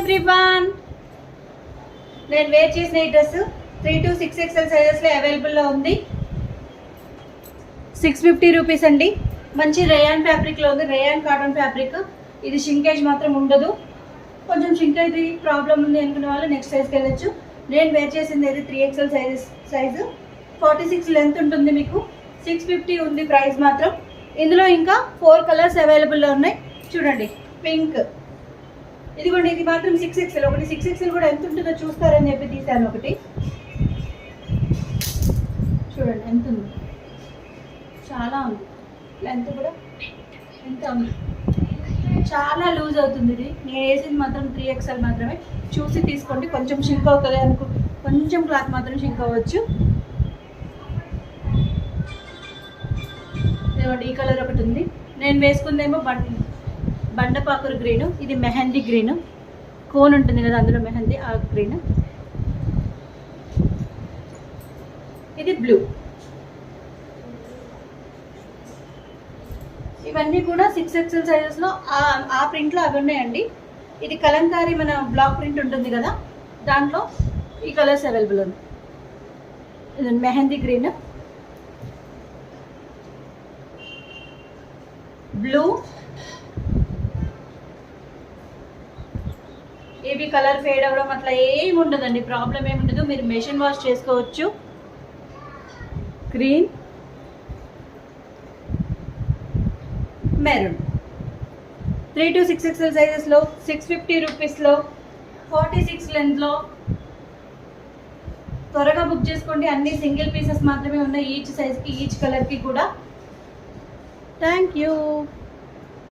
Everyone, నేను wear చేసిన ఈ డ్రెస్ 3 to 6XL సైజెస్లో అవైలబుల్లో ఉంది. 650 రూపీస్ అండి. మంచి రేయాన్ ఫ్యాబ్రిక్లో ఉంది, రేయాన్ కాటన్ ఫ్యాబ్రిక్. ఇది షింకేజ్ మాత్రం ఉండదు. కొంచెం షింకేజ్ ప్రాబ్లం ఉంది అనుకునే వాళ్ళు నెక్స్ట్ సైజ్కి వెళ్ళొచ్చు. నేను వేర్ చేసింది అయితే 3XL సైజు 46 లెంత్ ఉంటుంది. మీకు 650 ఉంది ప్రైస్ మాత్రం. ఇందులో ఇంకా 4 కలర్స్ అవైలబుల్లో ఉన్నాయి. చూడండి, పింక్, ఇదిగోండి, ఇది మాత్రం 6XL. ఒకటి 6XL కూడా ఎంత ఉంటుందో చూస్తారని చెప్పి తీసాను. ఒకటి చూడండి ఎంత ఉంది, చాలా ఉంది. లెంత్ కూడా ఎంత ఉంది, చాలా లూజ్ అవుతుంది. ఇది నేను వేసింది మాత్రం 3XL మాత్రమే. చూసి తీసుకోండి. కొంచెం షింక్ అవుతుంది అనుకో, కొంచెం క్లాత్ మాత్రం షింక్ అవ్వచ్చు. ఇదిగోండి, ఈ కలర్ ఒకటి ఉంది. నేను వేసుకుందేమో బండపాకురు గ్రీను. ఇది మెహందీ గ్రీను, కోన్ ఉంటుంది కదా అందులో మెహందీ, ఆ గ్రీన్. ఇది బ్లూ. ఇవన్నీ కూడా 6XL సైజెస్లో ఆ ప్రింట్లో అవి ఉన్నాయండి. ఇది కలంకారీ మన బ్లాక్ ప్రింట్ ఉంటుంది కదా, దాంట్లో ఈ కలర్స్ అవైలబుల్ ఉంది. ఇది మెహందీ గ్రీన్, బ్లూ, ఇవి కలర్ ఫేడ్ అవ్వడం అట్లా ఏమి ఉండదండి, ప్రాబ్లం ఏమి ఉండదు. మీరు మెషిన్ వాష్ చేసుకోవచ్చు. Green, maroon. 3 to 6XL సైజెస్లో 650 రూపీస్లో 46 లెంత్లో త్వరగా బుక్ చేసుకోండి. అన్ని సింగిల్ పీసెస్ మాత్రమే ఉన్నాయి, ఈచ్ సైజ్కి ఈచ్ కలర్కి కూడా. Thank you.